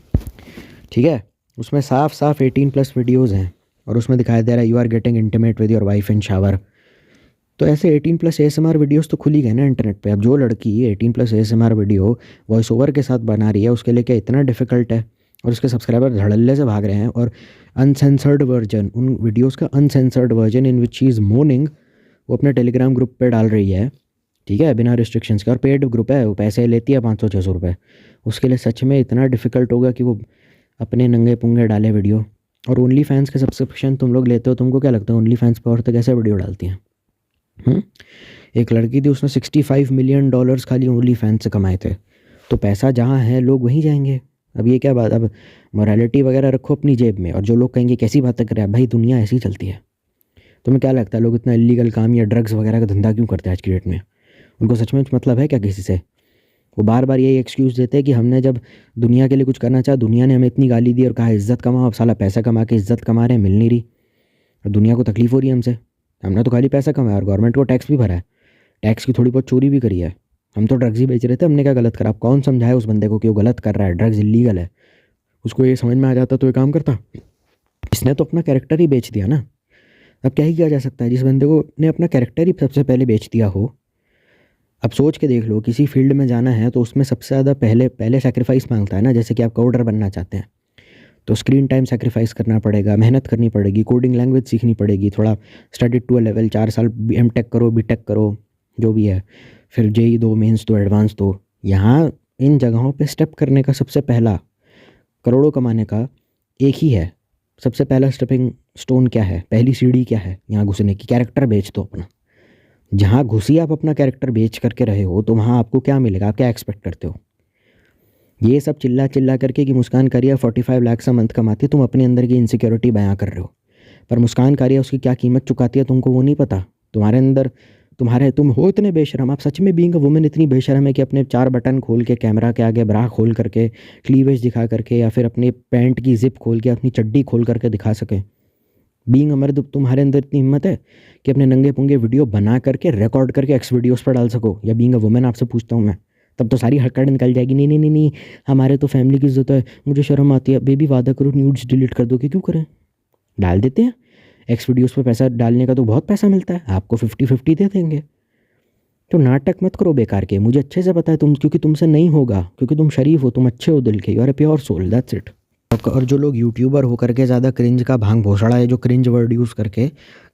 ठीक है, उसमें साफ साफ 18+ वीडियोज़ हैं, और उसमें दिखाया दे रहा है you are getting intimate with your wife in shower. तो ऐसे 18+ ASMR वीडियोस तो खुल ही गए ना इंटरनेट पे। अब जो लड़की 18+ ASMR वीडियो वॉइस ओवर के साथ बना रही है उसके लिए क्या इतना डिफ़िकल्ट है? और उसके सब्सक्राइबर धड़ल्ले से भाग रहे हैं, और अनसेंसर्ड वर्जन, उन वीडियोस का uncensored version in which she is morning, वो अपने टेलीग्राम ग्रुप पे डाल रही है, ठीक है, बिना रिस्ट्रिक्शंस के, और पेड ग्रुप है, वो पैसे लेती है 500-600 रुपये। उसके लिए सच में इतना डिफ़िकल्ट होगा कि वो अपने नंगे पुंगे डाले वीडियो? और ओनली फैंस के सब्सक्रिप्शन तुम लोग लेते हो, तुमको क्या लगता है ओनली फैंस पर औरतें कैसे वीडियो डालती हैं? एक लड़की थी, उसने $65 मिलियन खाली ओनली फैंस से कमाए थे, तो पैसा जहाँ है लोग वहीं जाएंगे। अब ये क्या बात, अब मोरालिटी वगैरह रखो अपनी जेब में, और जो लोग कहेंगे कैसी बातें कर रहे हैं, भाई दुनिया ऐसी ही चलती है। तुम्हें क्या लगता है लोग इतना इलीगल काम या ड्रग्स वगैरह का धंधा क्यों करते हैं आज की डेट में? उनको सच में मतलब है क्या किसी से? वो बार बार यही एक्सक्यूज़ देते हैं कि हमने जब दुनिया के लिए कुछ करना चाहा, दुनिया ने हमें इतनी गाली दी और कहा इज़्ज़त कमाओ, अब साला पैसा कमा के इज़्ज़त कमा रहे हैं, मिल नहीं रही, और दुनिया को तकलीफ़ हो रही है हमसे। हमने तो खाली पैसा कमाया और गवर्नमेंट को टैक्स भी भरा है, टैक्स की थोड़ी बहुत चोरी भी करी है। हम तो ड्रग्स ही बेच रहे थे, हमने क्या गलत करा? अब कौन समझाए उस बंदे को कि वो गलत कर रहा है, ड्रग्स इलीगल है? उसको ये समझ में आ जाता तो ये काम करता? इसने तो अपना कैरेक्टर ही बेच दिया ना। अब क्या ही किया जा सकता है जिस बंदे को ने अपना कैरेक्टर ही सबसे पहले बेच दिया हो। अब सोच के देख लो, किसी फील्ड में जाना है तो उसमें सबसे ज़्यादा पहले सैक्रिफाइस मांगता है ना। जैसे कि आप कोडर बनना चाहते हैं तो स्क्रीन टाइम सैक्रिफाइस करना पड़ेगा, मेहनत करनी पड़ेगी, कोडिंग लैंग्वेज सीखनी पड़ेगी, थोड़ा स्टडी टू अ लेवल, 4 साल एमटेक करो, बीटेक करो, जो भी है, फिर जेई दो, मेंस दो, एडवांस दो। यहाँ इन जगहों पे स्टेप करने का सबसे पहला, करोड़ों कमाने का एक ही है, सबसे पहला स्टेपिंग स्टोन क्या है, पहली सीढ़ी क्या है यहाँ घुसने की? कैरेक्टर बेच दो अपना। जहाँ घुसी आप अपना कैरेक्टर बेच करके रहे हो तो वहाँ आपको क्या मिलेगा? आप क्या एक्सपेक्ट करते हो? ये सब चिल्ला चिल्ला करके कि मुस्कान कारिया 45 लाख से मंथ कमाती है, तुम अपने अंदर की इनसिक्योरिटी बयां कर रहे हो। पर मुस्कान कारिया उसकी क्या कीमत चुकाती है तुमको वो नहीं पता। तुम्हारे अंदर तुम हो इतने बेशरम, आप सच में बीइंग अ वुमेन इतनी बेशरम है कि अपने 4 बटन खोल के कैमरा के आगे ब्रा खोल करके, क्लीवेज दिखा करके, या फिर अपने पैंट की जिप खोल के, अपनी चड्डी खोल करके दिखा सके। बीइंग अ मर्द तुम्हारे अंदर इतनी हिम्मत है कि अपने नंगे पुंगे वीडियो बना करके रिकॉर्ड करके एक्स वीडियोस पर डाल सको? या बीइंग अ वुमेन आपसे पूछता हूँ मैं, तब तो सारी हड़कड़ निकल जाएगी, नहीं नहीं नहीं नहीं, हमारे तो फैमिली की इज्जत है, मुझे शर्म आती है, बेबी वादा करो न्यूड्स डिलीट कर दो। कि क्यों करें? डाल देते हैं। एक्स वीडियोस पे पैसा डालने का तो बहुत पैसा मिलता है, आपको 50-50 दे देंगे। तो नाटक मत करो बेकार के, मुझे अच्छे से पता है तुम, क्योंकि तुमसे नहीं होगा, क्योंकि तुम शरीफ हो, तुम अच्छे हो दिल के, you are a pure soul, that's it. और जो लोग यूट्यूबर होकर के ज़्यादा क्रिंज का भांग भोसड़ा है, जो क्रिंज वर्ड यूज़ करके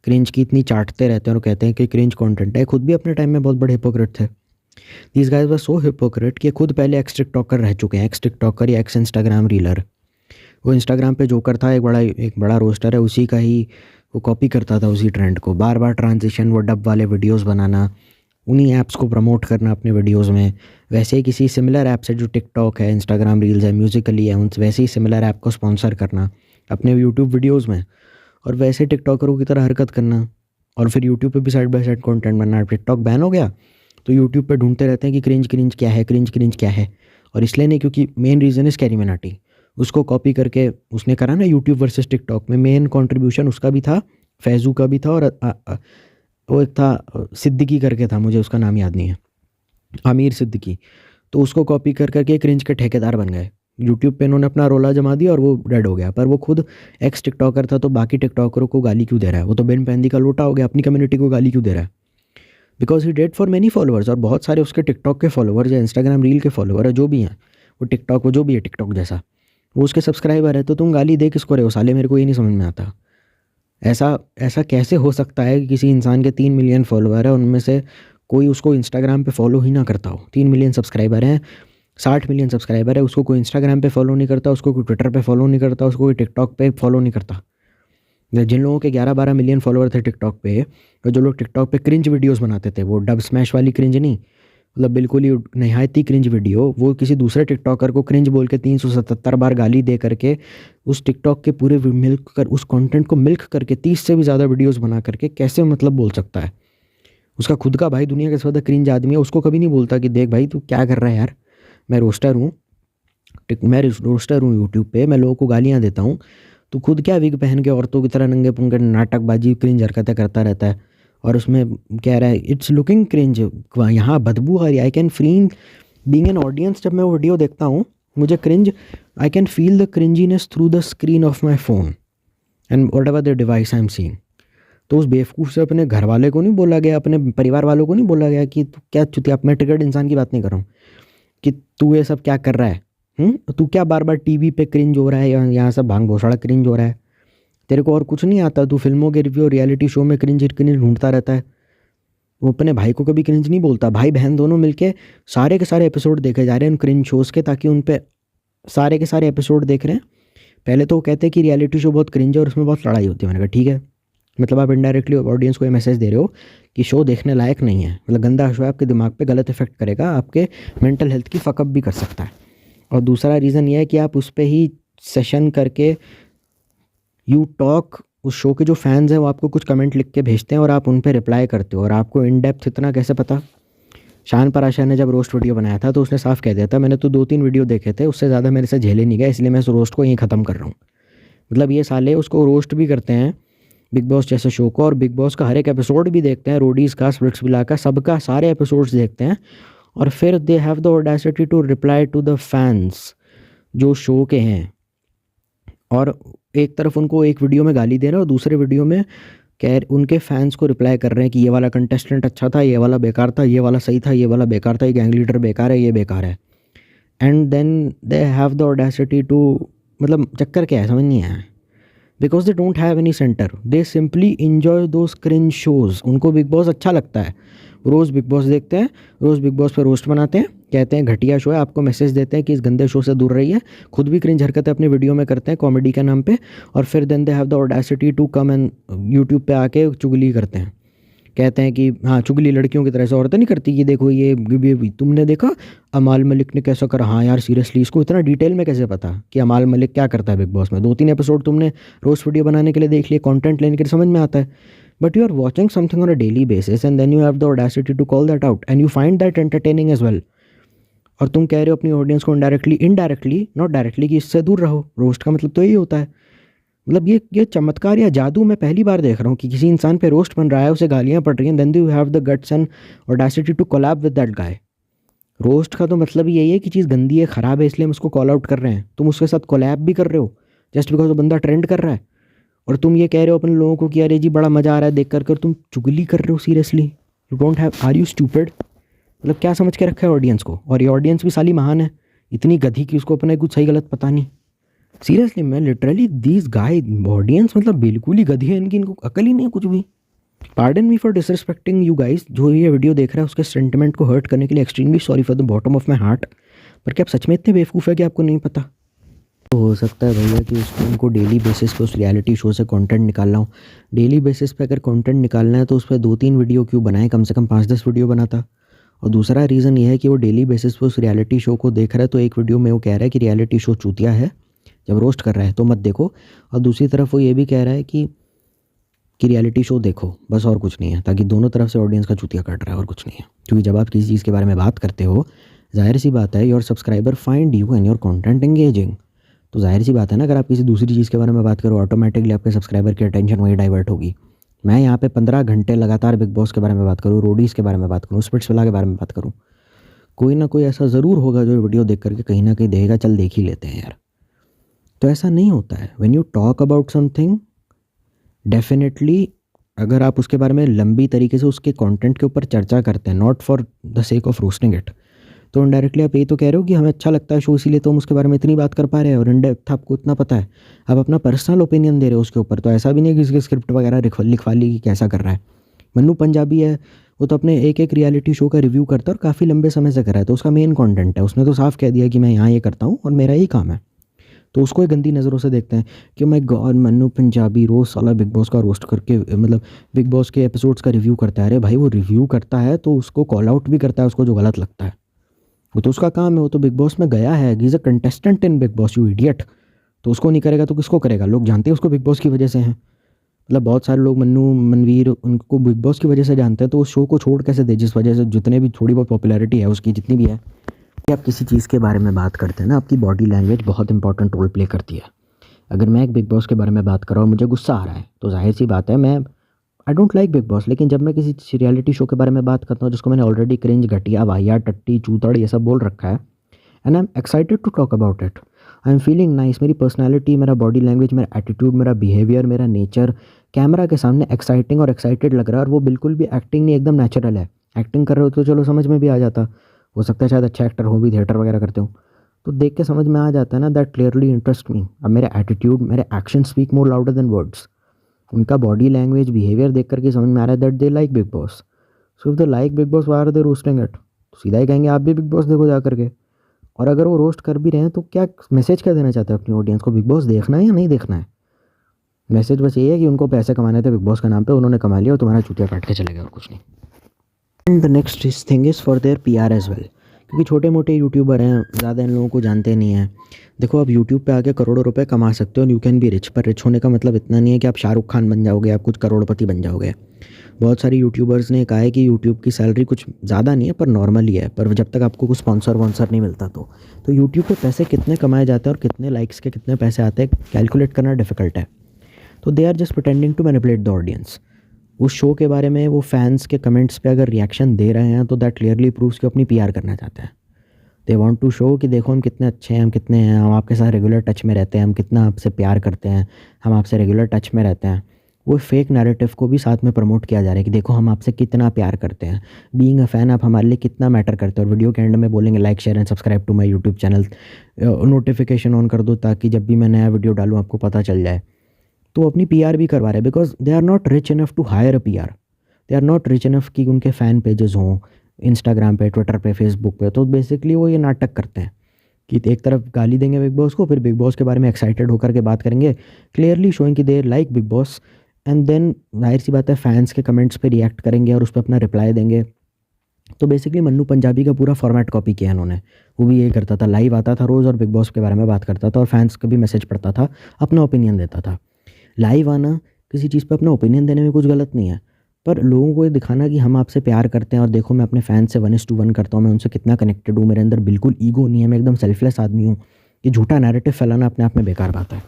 क्रिंज की इतनी चाटते रहते हैं और कहते हैं कि क्रिंज कंटेंट है, खुद भी अपने टाइम में बहुत बड़े हिपोक्रेट थे। These guys were so hypocrite कि खुद पहले एक्स टिकटॉकर रह चुके हैं, एक्स टिकटॉकर या एक्स इंस्टाग्राम रीलर। वो इंस्टाग्राम पे जोकर था, एक बड़ा रोस्टर है, उसी का ही वो कॉपी करता था, उसी ट्रेंड को, बार बार ट्रांजिशन, वो डब वाले वीडियोस बनाना, उन्हीं ऐप्स को प्रमोट करना अपने वीडियोस में। वैसे ही किसी सिमिलर ऐप से, जो टिकटॉक है, इंस्टाग्राम रील्स है, म्यूजिकली है, उन वैसे ही सिमिलर ऐप को स्पॉन्सर करना अपने यूट्यूब वीडियोस में, और वैसे टिकटॉकरों की तरह हरकत करना, और फिर यूट्यूब पे भी साइड बाय साइड कंटेंट बनना। टिकटॉक बैन हो गया तो यूट्यूब पे ढूंढते रहते हैं कि क्रिंज क्रिंज क्या है, क्रिंज क्रिंज क्या है। और इसलिए नहीं, क्योंकि main reason is carry Minati. उसको कॉपी करके उसने करा ना यूट्यूब वर्सेस टिकटॉक में, मेन कंट्रीब्यूशन उसका भी था, फैज़ू का भी था, और वो एक था सिद्दीकी करके था, मुझे उसका नाम याद नहीं है, आमिर सिद्दीकी। तो उसको कॉपी कर करके क्रिंज के ठेकेदार बन गए। यूट्यूब पे इन्होंने अपना रोला जमा दिया और वो डेड हो गया। पर वो खुद एक्स टिकटॉकर था, तो बाकी टिकटॉकरों को गाली क्यों दे रहा है? वो तो बिन पैंदी का लोटा हो गया, अपनी कम्युनिटी को गाली क्यों दे रहा है? Because he dead for many followers. और बहुत सारे उसके टिकटॉक के फॉलोअर्स या इंस्टाग्राम रील के फॉलोअर है, जो भी हैं, वो टिकटॉक, वो जो भी है टिकटॉक जैसा, वो उसके सब्सक्राइबर है। तो तुम गाली दे किसको रहे हो साले? मेरे को ये नहीं समझ में आता। ऐसा ऐसा कैसे हो सकता है कि किसी इंसान के 3 मिलियन फॉलोअर है, उनमें से कोई उसको इंस्टाग्राम पे फॉलो ही ना करता हो? 3 मिलियन सब्सक्राइबर हैं, 60 मिलियन सब्सक्राइबर है, उसको कोई इंस्टाग्राम पे फॉलो नहीं करता, उसको कोई ट्विटर पे फॉलो नहीं करता, उसको कोई टिकटॉक पे फॉलो नहीं करता। जिन लोगों के 11-12 मिलियन फॉलोअर थे टिकटॉक पे, और जो लोग टिकटॉक पे क्रिंज वीडियोस बनाते थे, वो डब स्मैश वाली क्रिंज नहीं, मतलब बिल्कुल ही नहायती क्रिंज वीडियो, वो किसी दूसरे टिकटॉकर को क्रिंज बोल के 377 बार गाली दे करके उस टिकटॉक के पूरे मिल्क कर, उस कंटेंट को मिल्क करके 30 से भी ज़्यादा वीडियोस बना करके कैसे मतलब बोल सकता है? उसका खुद का भाई दुनिया का सबसे ज़्यादा क्रिंज आदमी है, उसको कभी नहीं बोलता कि देख भाई तू क्या कर रहा है यार, मैं रोस्टर हूँ, यूट्यूब पे, मैं लोगों को गालियाँ देता हूँ, तो खुद क्या विग पहन के औरतों की तरह नंगे पुंगे नाटकबाजी क्रिंज हरकतें करता रहता है, और उसमें कह रहा है इट्स लुकिंग क्रिंज, यहाँ बदबू आ रही, I can feel being an audience, जब मैं वो वीडियो देखता हूँ मुझे cringe, I can feel the cringiness through the screen of my phone and whatever the device I am seeing. तो उस बेवकूफ़ से अपने घर वाले को नहीं बोला गया, अपने परिवार वालों को नहीं बोला गया कि तू क्या चुतिया, मैं ट्रिगर्ड इंसान की बात नहीं कर रहा हूँ, कि तू ये सब क्या कर रहा है, तू क्या बार बार टीवी पे क्रिंज हो रहा है, यहाँ सब भांग भोसड़ा क्रिंज हो रहा है, तेरे को और कुछ नहीं आता, तू फिल्मों के रिव्यू और रियलिटी शो में क्रिंज क्रिंज ढूंढता रहता है। वो अपने भाई को कभी क्रिंज नहीं बोलता, भाई बहन दोनों मिलके सारे के सारे एपिसोड देखे जा रहे हैं उन क्रिंज शोज़ के, ताकि उन पे सारे के सारे एपिसोड देख रहे हैं। पहले तो वो कहते हैं कि रियलिटी शो बहुत क्रिंज है और उसमें बहुत लड़ाई होती है। मैंने कहा ठीक है, मतलब आप इनडायरेक्टली ऑडियंस को ये मैसेज दे रहे हो कि शो देखने लायक नहीं है, मतलब गंदा शो है, आपके दिमाग पे गलत इफेक्ट करेगा, आपके मेंटल हेल्थ की फकअप भी कर सकता है। और दूसरा रीज़न ये है कि आप उस पर ही सेशन करके यू टॉक, उस शो के जो फैंस हैं वो आपको कुछ कमेंट लिख के भेजते हैं और आप उन पर रिप्लाई करते हो, और आपको इन डेप्थ इतना कैसे पता। शान पराशा ने जब रोस्ट वीडियो बनाया था तो उसने साफ कह दिया था, मैंने तो 2-3 वीडियो देखे थे, उससे ज़्यादा मेरे से झेले नहीं गया, इसलिए मैं इस रोस्ट को यहीं ख़त्म कर रहा हूँ। मतलब ये साले उसको रोस्ट भी करते हैं बिग बॉस जैसे शो को, और बिग बॉस का हर एक एपिसोड भी देखते हैं, रोडीज़ का, स्प्लिट्सविला का, सबका सारे एपिसोड्स देखते हैं, और फिर they have the audacity to reply to the fans जो शो के हैं। और एक तरफ उनको एक वीडियो में गाली दे रहे हैं और दूसरे वीडियो में कह उनके फैंस को रिप्लाई कर रहे हैं कि ये वाला कंटेस्टेंट अच्छा था, ये वाला बेकार था, ये वाला सही था, ये वाला बेकार था, ये गैंग लीडर बेकार है, ये बेकार है। And then they have the audacity to, मतलब चक्कर क्या है समझ नहीं आया। Because they don't have any centre, they simply enjoy those cringe shows. उनको बिग बॉस अच्छा लगता है, रोज़ बिग बॉस देखते हैं, रोज़ बिग बॉस पर रोस्ट बनाते हैं, कहते हैं घटिया शो है, आपको मैसेज देते हैं कि इस गंदे शो से दूर रहिए, खुद भी क्रिंज हरकतें अपनी वीडियो में करते हैं कॉमेडी के नाम पे, और फिर then they have the audacity to come and YouTube पे आके चुगली करते हैं, कहते हैं कि हाँ चुगली लड़कियों की तरह से औरतें नहीं करती, कि देखो ये तुमने देखा अमाल मलिक ने कैसा करा। हाँ यार सीरियसली, इसको इतना डिटेल में कैसे पता कि अमाल मलिक क्या करता है बिग बॉस में? 2-3 एपिसोड तुमने रोस्ट वीडियो बनाने के लिए देख लिए, कंटेंट लेने के लिए समझ में आता है, but you are watching something on a daily basis and then you have the audacity to call that out and you find that entertaining as well. और तुम कह रहे हो अपनी ऑडियंस को इनडायरेक्टली नॉट डायरेक्टली कि इससे दूर रहो। रोस्ट का मतलब तो यही होता है। मतलब ये चमत्कार या जादू मैं पहली बार देख रहा हूँ कि किसी इंसान पे रोस्ट बन रहा है, उसे गालियाँ पड़ रही हैं, then you have the guts and audacity to collab with that guy. Roast का तो मतलब यही है कि चीज़ गंदी है, ख़राब है, इसलिए हम उसको कॉल आउट कर रहे हैं। तुम उसके साथ कोलैब भी कर रहे हो जस्ट बिकॉज वो बंदा ट्रेंड कर रहा है, और तुम ये कह रहे हो अपने लोगों को कि अरे जी बड़ा मज़ा आ रहा है देख कर, तुम चुगली कर रहे हो। Seriously you don't have, are you stupid? मतलब क्या समझ के रखा है ऑडियंस को? और ये ऑडियंस भी साली महान है, इतनी गधी कि उसको अपने कुछ सही गलत पता नहीं। सीरियसली मैं लिटरली दीज गाय ऑडियंस मतलब बिल्कुल ही गधी है, इनको अकल ही नहीं है कुछ भी। Pardon me for disrespecting you guys, जो ये वीडियो देख रहा है उसके सेंटिमेंट को हर्ट करने के लिए extremely sorry for the bottom of my heart. पर क्या आप सच में इतने बेवकूफ़ है कि आपको नहीं पता? तो हो सकता है भैया कि उनको डेली बेसिस पे उस रियलिटी शो से कंटेंट निकालना हो। डेली बेसिस पे अगर कंटेंट निकालना है तो उस पर 2-3 वीडियो क्यों बनाए, कम से कम 5-10 वीडियो बनाता। और दूसरा रीज़न ये है कि वो डेली बेसिस पे उस रियलिटी शो को देख रहा है, तो एक वीडियो में वो कह रहा है कि रियलिटी शो चूतिया है, जब रोस्ट कर रहा है तो मत देखो। और दूसरी तरफ वो ये भी कह रहा है कि रियलिटी शो देखो, बस और कुछ नहीं है, ताकि दोनों तरफ से ऑडियंस का चूतिया काट रहा है और कुछ नहीं है। क्योंकि जब आप किसी चीज़ के बारे में बात करते हो, जाहिर सी बात है your subscriber find you and your content engaging. तो जाहिर सी बात है ना, अगर आप किसी दूसरी चीज़ के बारे में बात करो, ऑटोमेटिकली आपके सब्सक्राइबर की अटेंशन वही डाइवर्ट होगी। मैं यहाँ पे 15 घंटे लगातार बिग बॉस के बारे में बात करूँ, रोडीज़ के बारे में बात करूँ, स्प्लिट्सविला के बारे में बात करूँ, कोई ना कोई ऐसा ज़रूर होगा जो वीडियो देख करके कहीं ना कहीं देखेगा चल देख ही लेते हैं यार। तो ऐसा नहीं होता है। When you talk about something, definitely अगर आप उसके बारे में लंबी तरीके से उसके कंटेंट के ऊपर चर्चा करते हैं, not for the sake of roasting it, तो इनडायरेक्टली आप यही तो कह रहे हो कि हमें अच्छा लगता है शो, इसीलिए तो हम उसके बारे में इतनी बात कर पा रहे हैं, और इनडेप्थ आपको इतना पता है, आप अपना पर्सनल ओपिनियन दे रहे हो उसके ऊपर। तो ऐसा भी नहीं कि उसकी स्क्रिप्ट वगैरह लिखवा ली कि कैसा कर रहा है। मन्नू पंजाबी है, वो तो अपने एक रियलिटी शो का रिव्यू करता है और काफ़ी लंबे समय से कर रहा है, तो उसका मेन कंटेंट है, उसने तो साफ कह दिया कि मैं यहाँ ये करता हूँ और मेरा यही काम है। तो उसको एक गंदी नज़रों से देखते हैं कि मैं गॉड मन्नू पंजाबी रोज़ साला बिग बॉस का रोस्ट करके, मतलब बिग बॉस के एपिसोड्स का रिव्यू करता है। अरे भाई वो रिव्यू करता है तो उसको कॉल आउट भी करता है उसको जो गलत लगता है, वो तो उसका काम है, वो तो बिग बॉस में गया है, he is a contestant in big boss, you idiot. तो उसको नहीं करेगा तो किसको करेगा? लोग जानते हैं उसको बिग बॉस की वजह से हैं। मतलब बहुत सारे लोग मन्नू मनवीर उनको बिग बॉस की वजह से जानते हैं, तो उस शो को छोड़ कैसे दे जिस वजह से जितने भी थोड़ी बहुत पॉपुलैरिटी है उसकी जितनी भी है। आप किसी चीज़ के बारे में बात करते हैं ना, आपकी बॉडी लैंग्वेज बहुत इंपॉर्टेंट रोल प्ले करती है। अगर मैं एक बिग बॉस के बारे में बात कर रहा हूँ और मुझे गुस्सा आ रहा है, तो जाहिर सी बात है मैं I don't like Bigg boss. लेकिन जब मैं किसी रियलिटी शो के बारे में बात करता हूँ जिसको मैंने ऑलरेडी क्रिंज, घटिया, वाहिया, टट्टी, चूतड़ ये सब बोल रखा है, and I am excited to talk about it, I am feeling nice, मेरी पर्सनैलिटी, मेरा बॉडी लैंग्वेज, मेरा एटीट्यूड, मेरा बिहेवियर, मेरा नेचर कैमरा के सामने एक्साइटिंग और एक्साइटेड लग रहा है, और वो बिल्कुल भी एक्टिंग नहीं, एकदम नेचुरल है। एक्टिंग कर रहे हो तो चलो समझ में भी आ जाता, हो सकता है शायद अच्छा एक्टर हो भी, थिएटर वगैरह करते हो तो देख के समझ में आ जाता है ना, दैट क्लियरली इंटरेस्ट मी। अब मेरा एटीट्यूड, मेरे action speak more louder than words. उनका बॉडी लैंग्वेज, बिहेवियर देख करके समझ में आ रहा है that they like Bigg Boss. So if they like Bigg Boss, why are they roasting it? सीधा ही कहेंगे आप भी बिग बॉस देखो जा करके। और अगर वो रोस्ट कर भी रहे हैं तो क्या मैसेज क्या देना चाहते हैं अपनी ऑडियंस को? बिग बॉस देखना है या नहीं देखना है? मैसेज बस ये है कि उनको पैसे कमाने थे बिग बॉस का नाम पे, उन्होंने कमा लिया और तुम्हारा चूतिया काट के चले गए और कुछ नहीं। And the next thing is for their PR as well, क्योंकि छोटे मोटे यूट्यूबर हैं, ज़्यादा इन लोगों को जानते नहीं हैं। देखो आप यूट्यूब पे आके करोड़ों रुपए कमा सकते हो and you can be rich, पर रिच होने का मतलब इतना नहीं है कि आप शाहरुख खान बन जाओगे, आप कुछ करोड़पति बन जाओगे। बहुत सारी यूट्यूबर्स ने कहा है कि यूट्यूब की सैलरी कुछ ज़्यादा नहीं है पर नॉर्मल ही है, पर जब तक आपको कुछ स्पॉन्सर वॉन्सर नहीं मिलता तो यूट्यूब पे पैसे कितने कमाए जाते हैं और कितने लाइक्स के कितने पैसे आते हैं कैलकुलेट करना डिफिकल्ट है। तो they are just pretending to manipulate the audience. उस शो के बारे में वो फैंस के कमेंट्स पे अगर रिएक्शन दे रहे हैं तो दैट क्लियरली प्रूव्स कि अपनी PR करना चाहते हैं। दे वांट टू शो कि देखो हम कितने अच्छे हैं, हम कितने हैं, हम आपके साथ रेगुलर टच में रहते हैं, हम कितना आपसे प्यार करते हैं, हम आपसे रेगुलर टच में रहते हैं। वो फेक नैरेटिव को भी साथ में प्रमोट किया जा रहा है कि देखो हम आपसे कितना प्यार करते हैं, बीइंग अ फ़ैन आप हमारे लिए कितना मैटर करते हो। और वीडियो के एंड में बोलेंगे like share and subscribe to my YouTube channel, notification on कर दो ताकि जब भी मैं नया वीडियो डालूँ आपको पता चल जाए। तो वो अपनी PR भी करवा रहे हैं because they are not rich enough to hire a PR। They are not rich enough कि उनके फ़ैन पेजेस हों इंस्टाग्राम पे, ट्विटर पे, फेसबुक पे। तो बेसिकली वो ये नाटक करते हैं कि एक तरफ गाली देंगे बिग बॉस को, फिर बिग बॉस के बारे में एक्साइटेड होकर के बात करेंगे, क्लियरली शोइंग कि they like Bigg Boss, and then जाहिर सी बात है फैंस के कमेंट्स पे रिएक्ट करेंगे और उस पर अपना रिप्लाई देंगे। तो बेसिकली मन्नू पंजाबी का पूरा फॉर्मेट कॉपी किया इन्होंने। वो भी यही करता था, लाइव आता था रोज़ और बिग बॉस के बारे में बात करता था और फैंस का भी मैसेज पढ़ता था, अपना ओपिनियन देता था। लाइव आना, किसी चीज़ पे अपना ओपिनियन देने में कुछ गलत नहीं है, पर लोगों को ये दिखाना कि हम आपसे प्यार करते हैं और देखो मैं अपने फ़ैन से 1:1 करता हूँ, मैं उनसे कितना कनेक्टेड हूँ, मेरे अंदर बिल्कुल ईगो नहीं है, मैं एकदम सेल्फलेस आदमी हूँ, ये झूठा नैरेटिव फैलाना अपने आप में बेकार बात है।